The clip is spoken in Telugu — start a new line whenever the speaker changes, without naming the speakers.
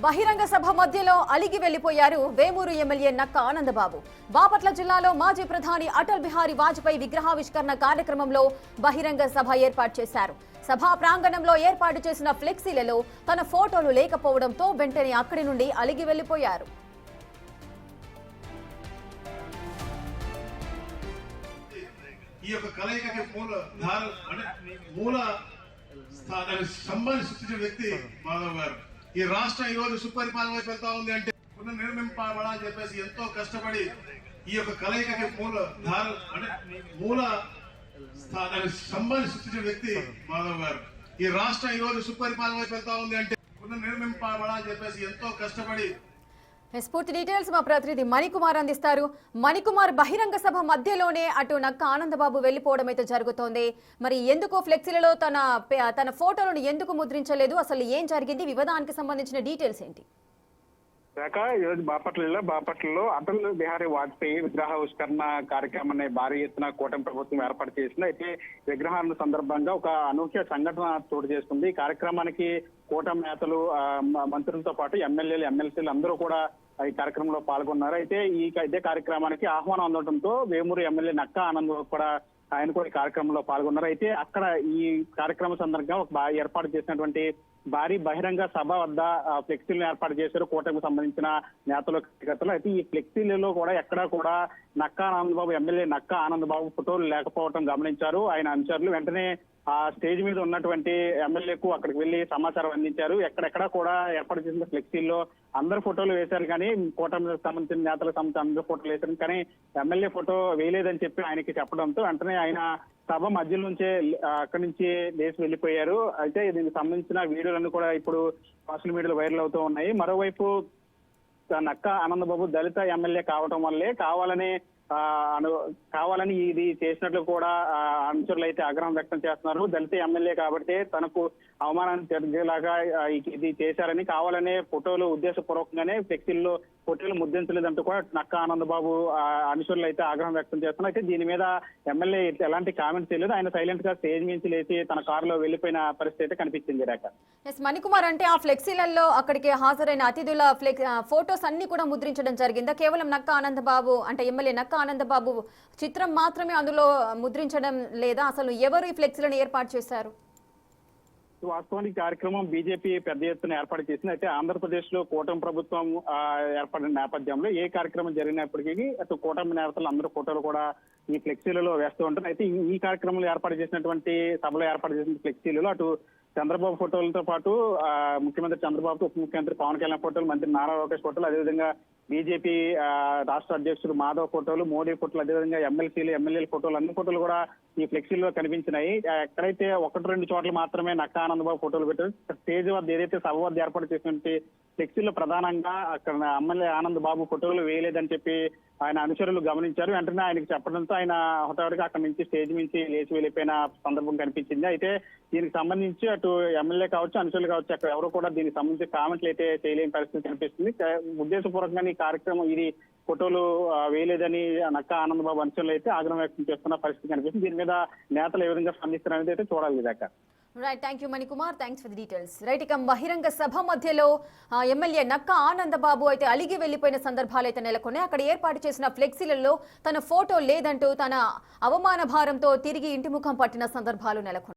బహిరంగ సభ మధ్యలో అలిగి వెళ్లిపోయారు వేమూరు ఎమ్మెల్యే నక్క ఆనందబాబు. బాపట్ల జిల్లాలో మాజీ ప్రధాని అటల్ బిహారీ వాజ్పేయి విగ్రహావిష్కరణ కార్యక్రమంలో బహిరంగ సభ ఏర్పాటు చేశారు. సభా ప్రాంగణంలో ఏర్పాటు చేసిన ఫ్లెక్సీలలో తన ఫోటోలు లేకపోవడంతో వెంటనే అక్కడి నుండి అలిగి వెళ్లిపోయారు.
ఈ యొక్క కలయికకి మూల దానికి సంబంధించి సృష్టించిన వ్యక్తి మాధవ్ గారు. ఈ రాష్ట్రం ఈ రోజు సుపరిపాలన వైపు వెళ్తా ఉంది అంటే పునర్నిర్మింపబడాలని చెప్పేసి ఎంతో కష్టపడి ఈ యొక్క కలయికకి మూల దానికి సంబంధించి సృష్టించిన వ్యక్తి మాధవ్ గారు. ఈ రాష్ట్రం ఈ రోజు సుపరిపాలన వైపు వెళ్తా ఉంది అంటే పునర్నిర్మింపబడాలని చెప్పేసి ఎంతో కష్టపడి.
పూర్తి డీటెయిల్స్ మా ప్రతినిధి మణికుమార్ అందిస్తారు. మణికుమార్, బహిరంగ సభ మధ్యలోనే అటు నక్క ఆనందబాబు వెళ్లిపోవడం అయితే జరుగుతోంది. మరి ఎందుకు ఫ్లెక్సీలలో తన ఫోటోలను ఎందుకు ముద్రించలేదు? అసలు ఏం జరిగింది? వివాదానికి సంబంధించిన డీటెయిల్స్ ఏంటి?
ఈరోజు బాపట్లలో అటల్ బిహారీ వాజ్పేయి విగ్రహావిష్కరణ కార్యక్రమాన్ని భారీ ఎత్తున కూటమి ప్రభుత్వం ఏర్పాటు చేసింది. అయితే విగ్రహాల సందర్భంగా ఒక అనూహ్య సంఘటన చోటు చేసుకుంది. ఈ కార్యక్రమానికి కూటమి నేతలు, మంత్రులతో పాటు ఎమ్మెల్యేలు, ఎమ్మెల్సీలు అందరూ కూడా ఈ కార్యక్రమంలో పాల్గొన్నారు. అయితే ఇదే కార్యక్రమానికి ఆహ్వానం అందడంతో వేమూరు ఎమ్మెల్యే నక్క ఆనంద్ కూడా ఆయన కూడా ఈ కార్యక్రమంలో పాల్గొన్నారు. అయితే అక్కడ ఈ కార్యక్రమం సందర్భంగా ఒక ఏర్పాటు చేసినటువంటి భారీ బహిరంగ సభ వద్ద ఫ్లెక్సీలను ఏర్పాటు చేశారు కూటమికి సంబంధించిన నేతలు, కార్యకర్తలు. అయితే ఈ ఫ్లెక్సీలలో కూడా ఎక్కడా కూడా నక్కా ఆనందబాబు, ఎమ్మెల్యే నక్కా ఆనందబాబు ఫోటోలు లేకపోవడం గమనించారు ఆయన అనుచరులు. వెంటనే ఆ స్టేజ్ మీద ఉన్నటువంటి ఎమ్మెల్యేకు అక్కడికి వెళ్లి సమాచారం అందించారు. ఎక్కడెక్కడా కూడా ఏర్పాటు చేసిన ఫ్లెక్సీల్లో అందరు ఫోటోలు వేశారు, కానీ కూటమికి సంబంధించిన నేతలకు సంబంధించిన అందరూ ఫోటోలు వేశారు, కానీ ఎమ్మెల్యే ఫోటో వేయలేదని చెప్పి ఆయనకి చెప్పడంతో వెంటనే ఆయన సభ మధ్య నుంచే అక్కడి నుంచి లేచి వెళ్లిపోయారు. అయితే దీనికి సంబంధించిన వీడియోలన్నీ కూడా ఇప్పుడు సోషల్ మీడియాలో వైరల్ అవుతూ ఉన్నాయి. మరోవైపు నక్క ఆనందబాబు దళిత ఎమ్మెల్యే కావటం వల్లే కావాలని ఇది చేసినట్లు కూడా అనుచరులు అయితే ఆగ్రహం వ్యక్తం చేస్తున్నారు. దళిత ఎమ్మెల్యే కాబట్టి తనకు అవమానాన్ని జరిగేలాగా ఇది చేశారని, కావాలనే ఫోటోలు ఉద్దేశపూర్వకంగానే ఫ్లెక్సీల్లో ఫోటోలు ముద్రించలేదంటూ కూడా నక్క ఆనందబాబు అనుచరులు అయితే ఆగ్రహం వ్యక్తం చేస్తున్నారు. అయితే దీని మీద ఎమ్మెల్యే ఎలాంటి కామెంట్స్ చేయలేదు. ఆయన సైలెంట్ గా స్టేజ్ నుంచి లేచి తన కారులో వెళ్లిపోయిన పరిస్థితి అయితే కనిపించింది.
మణికుమార్, అంటే ఆ ఫ్లెక్సీలలో అక్కడికి హాజరైన అతిథుల ఫోటోస్ అన్ని కూడా ముద్రించడం జరిగిందా? కేవలం నక్క ఆనందబాబు అంటే ఎమ్మెల్యే నక్క ఆనందబాబు చిత్రం మాత్రమే అందులో ముద్రించడం లేదా? అసలు ఎవరు ఈ ఫ్లెక్సీలను ఏర్పాటు చేశారు?
వాస్తవానికి కార్యక్రమం బీజేపీ పెద్ద ఎత్తున ఏర్పాటు చేసింది. అయితే ఆంధ్రప్రదేశ్ లో కూటమి ప్రభుత్వం ఏర్పడిన నేపథ్యంలో ఏ కార్యక్రమం జరిగినప్పటికీ అటు కూటమి నేతలు అందరూ ఫోటోలు కూడా ఈ ఫ్లెక్సీలలో వేస్తూ ఉంటారు. అయితే ఈ కార్యక్రమంలో ఏర్పాటు చేసినటువంటి సభలో ఏర్పాటు చేసిన ఫ్లెక్సీలలో అటు చంద్రబాబు ఫోటోలతో పాటు ముఖ్యమంత్రి చంద్రబాబు, ఉప ముఖ్యమంత్రి పవన్ కళ్యాణ్ ఫోటోలు, మంత్రి నారా లోకేష్ ఫోటోలు, అదేవిధంగా బీజేపీ రాష్ట్ర అధ్యక్షుడు మాధవ్ ఫోటోలు, మోడీ ఫోటోలు, అదేవిధంగా ఎమ్మెల్సీలు, ఎమ్మెల్యేల ఫోటోలు, అన్ని ఫోటోలు కూడా ఈ ఫ్లెక్సీలో కనిపించినాయి. ఎక్కడైతే 1-2 చోట్ల మాత్రమే నక్కా ఆనందబాబు ఫోటోలు పెట్టారు. స్టేజ్ వద్ద ఏదైతే సభ వద్ద ఏర్పాటు చేసినటువంటి ఫ్లెక్సీలో ప్రధానంగా అక్కడ ఎమ్మెల్యే ఆనంద్ బాబు ఫోటోలు వేయలేదని చెప్పి ఆయన అనుచరులు గమనించారు. వెంటనే ఆయనకు చెప్పడంతో ఆయన హఠాత్తుగా అక్కడి నుంచి స్టేజ్ నుంచి లేచి వెళ్ళిపోయిన సందర్భం కనిపించింది. అయితే దీనికి సంబంధించి అటు ఎమ్మెల్యే కావచ్చు, అనుచరులు కావచ్చు, అక్కడ ఎవరు కూడా దీనికి సంబంధించి కామెంట్లు అయితే చేయలేని పరిస్థితి కనిపిస్తుంది. ఉద్దేశపూర్వకంగా ఈ కార్యక్రమం ఇది ఫోటోలు వేయలేదని నక్కా ఆనందబాబు అనుచరులు అయితే ఆగ్రహం వ్యక్తం చేస్తున్న పరిస్థితి కనిపిస్తుంది. దీని మీద నేతలు ఏ విధంగా స్పందిస్తారనేది అయితే చూడాలి.
Right, thank you Manikumar, thanks for the details. Right, ఇక బహిరంగ సభ మధ్యలో ఎమ్మెల్యే నక్కా ఆనందబాబు అయితే అలిగి వెళ్లిపోయిన సందర్భాలు అయితే నెలకొన్నాయి. అక్కడ ఏర్పాటు చేసిన ఫ్లెక్సీలలో తన ఫోటో లేదంటూ తన అవమాన భారంతో తిరిగి ఇంటి ముఖం పట్టిన సందర్భాలు నెలకొన్నాయి.